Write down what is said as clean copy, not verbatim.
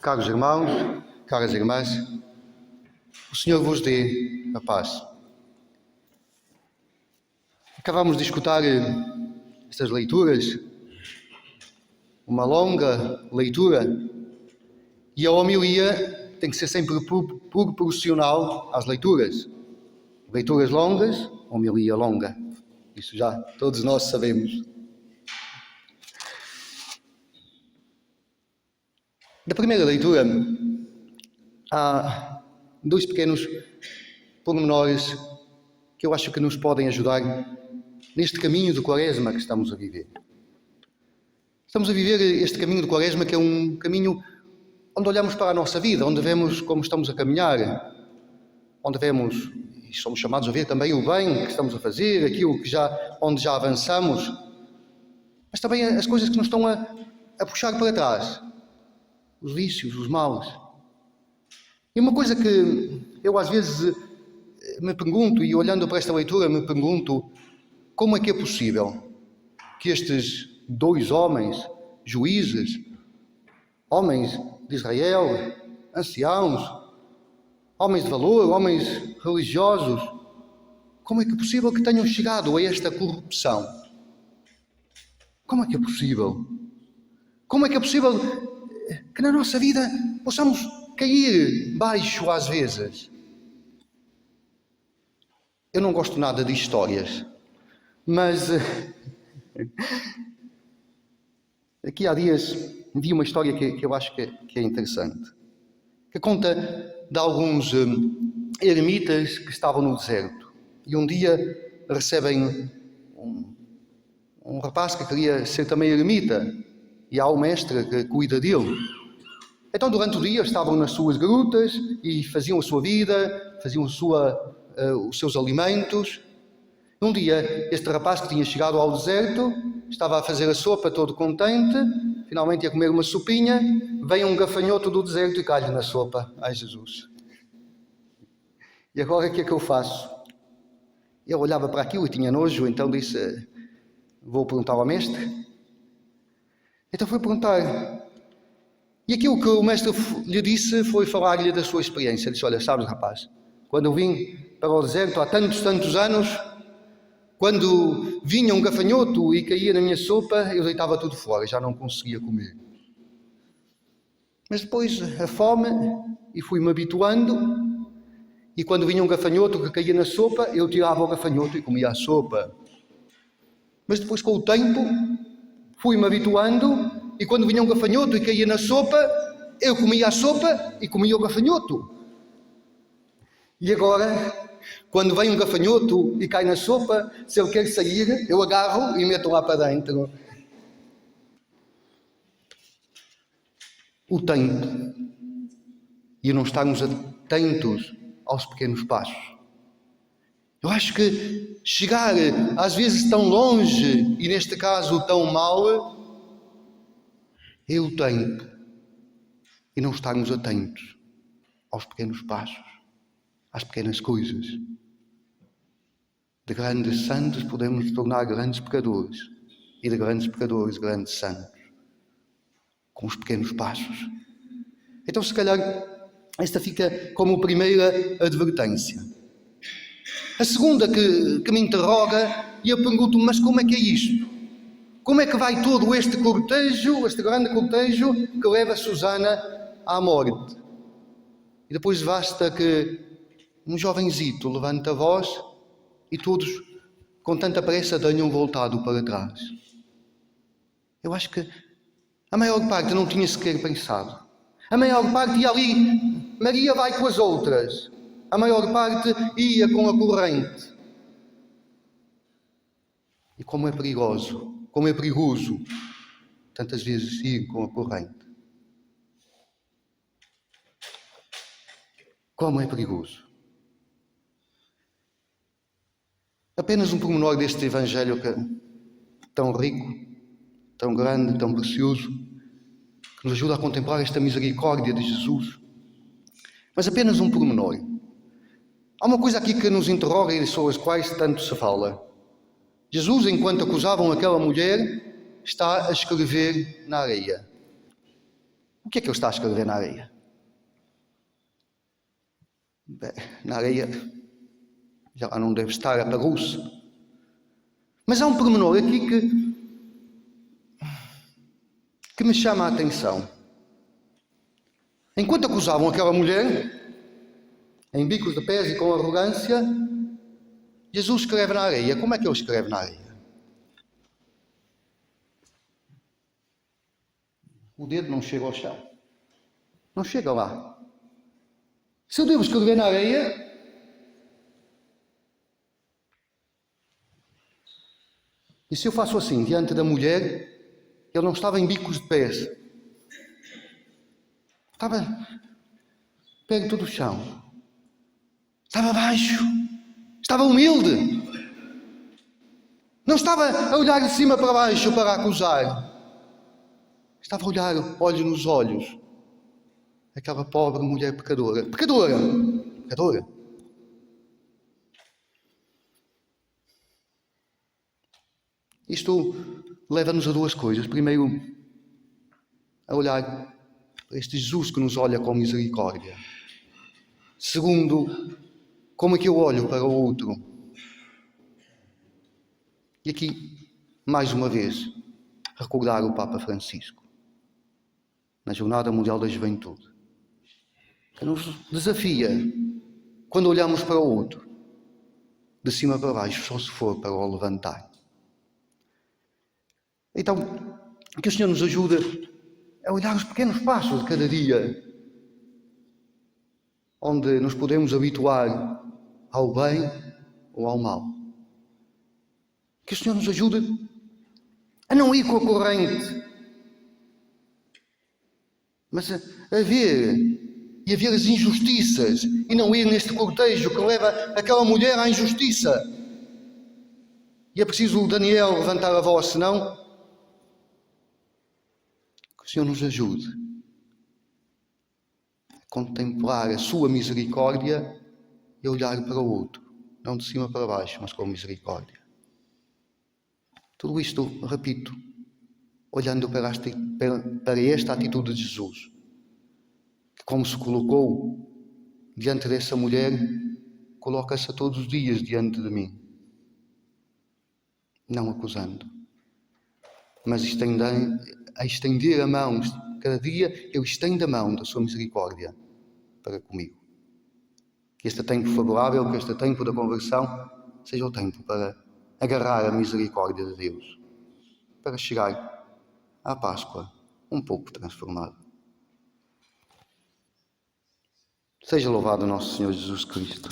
Caros irmãos, caras irmãs, o Senhor vos dê a paz. Acabamos de escutar estas leituras, uma longa leitura, e a homilia tem que ser sempre proporcional às leituras. Leituras longas, homilia longa. Isso já todos nós sabemos. Na primeira leitura, há dois pequenos pormenores que eu acho que nos podem ajudar neste caminho do Quaresma que estamos a viver. Estamos a viver este caminho do Quaresma, que é um caminho onde olhamos para a nossa vida, onde vemos como estamos a caminhar, onde vemos e somos chamados a ver também o bem que estamos a fazer, aquilo que onde já avançamos, mas também as coisas que nos estão a puxar para trás, os vícios, os males. E uma coisa que eu às vezes me pergunto, e olhando para esta leitura me pergunto, como é que é possível que estes dois homens, juízes, homens de Israel, anciãos, homens de valor, homens religiosos, como é que é possível que tenham chegado a esta corrupção? Como é que é possível? Como é que é possível que na nossa vida possamos cair baixo às vezes? Eu não gosto nada de histórias, mas aqui há dias vi uma história que eu acho que é interessante, que conta de alguns eremitas que estavam no deserto e um dia recebem um rapaz que queria ser também eremita e há o mestre que cuida dele. Então durante o dia estavam nas suas grutas e faziam a sua vida, faziam os seus alimentos. Um dia este rapaz que tinha chegado ao deserto estava a fazer a sopa todo contente, finalmente ia comer uma sopinha, vem um gafanhoto do deserto e cai-lhe na sopa. Ai Jesus! E agora o que é que eu faço? Eu olhava para aquilo e tinha nojo, então disse, vou perguntar ao mestre. Então fui perguntar, e aquilo que o mestre lhe disse foi falar-lhe da sua experiência. Ele disse, olha, sabes rapaz, quando eu vim para o deserto há tantos anos, quando vinha um gafanhoto e caía na minha sopa, eu deitava tudo fora, já não conseguia comer. Mas depois a fome, e fui-me habituando, e quando vinha um gafanhoto que caía na sopa, eu tirava o gafanhoto e comia a sopa. Mas depois com o tempo, fui-me habituando, e quando vinha um gafanhoto e caía na sopa, eu comia a sopa e comia o gafanhoto. E agora, quando vem um gafanhoto e cai na sopa, se ele quer sair, eu agarro e meto lá para dentro. O tempo. E não estarmos atentos aos pequenos passos. Eu acho que chegar às vezes tão longe, e neste caso tão mal, é o tempo. E não estarmos atentos aos pequenos passos, às pequenas coisas. De grandes santos podemos nos tornar grandes pecadores, e de grandes pecadores, grandes santos, com os pequenos passos. Então, se calhar, esta fica como primeira advertência. A segunda que me interroga, e eu pergunto, mas como é que é isto? Como é que vai todo este cortejo, este grande cortejo, que leva Susana à morte? E depois basta que um jovenzito levanta a voz e todos, com tanta pressa, tenham voltado para trás. Eu acho que a maior parte não tinha sequer pensado. A maior parte ia ali, Maria vai com as outras. A maior parte ia com a corrente. E como é perigoso, tantas vezes ir com a corrente. Como é perigoso. Apenas um pormenor deste Evangelho tão rico, tão grande, tão precioso, que nos ajuda a contemplar esta misericórdia de Jesus. Mas apenas um pormenor. Há uma coisa aqui que nos interroga e sobre as quais tanto se fala. Jesus, enquanto acusavam aquela mulher, está a escrever na areia. O que é que ele está a escrever na areia? Bem, na areia já lá não deve estar, apagou-se. Mas há um pormenor aqui que me chama a atenção. Enquanto acusavam aquela mulher, em bicos de pés e com arrogância, Jesus escreve na areia. Como é que ele escreve na areia? O dedo não chega ao chão. Não chega lá. Se eu devo escrever na areia, e se eu faço assim diante da mulher, ele não estava em bicos de pés. Estava perto do chão. Estava baixo. Estava humilde. Não estava a olhar de cima para baixo para acusar. Estava a olhar olhos nos olhos. Aquela pobre mulher pecadora. Pecadora! Pecadora! Isto leva-nos a duas coisas. Primeiro, a olhar para este Jesus que nos olha com misericórdia. Segundo, como é que eu olho para o outro? E aqui, mais uma vez, recordar o Papa Francisco, na Jornada Mundial da Juventude, que nos desafia, quando olhamos para o outro, de cima para baixo, só se for para o levantar. Então, que o Senhor nos ajude a olhar os pequenos passos de cada dia, onde nos podemos habituar ao bem ou ao mal. Que o Senhor nos ajude a não ir com a corrente, mas a ver e a ver as injustiças e não ir neste cortejo que leva aquela mulher à injustiça. E é preciso Daniel levantar a voz, senão que o Senhor nos ajude a contemplar a sua misericórdia e olhar para o outro, não de cima para baixo, mas com misericórdia. Tudo isto, repito, olhando para esta atitude de Jesus, que como se colocou diante dessa mulher, coloca-se a todos os dias diante de mim, não acusando, mas a estender a mão. Cada dia eu estendo a mão da sua misericórdia para comigo. Que este tempo favorável, que este tempo da conversão seja o tempo para agarrar a misericórdia de Deus, para chegar à Páscoa um pouco transformado. Seja louvado o nosso Senhor Jesus Cristo.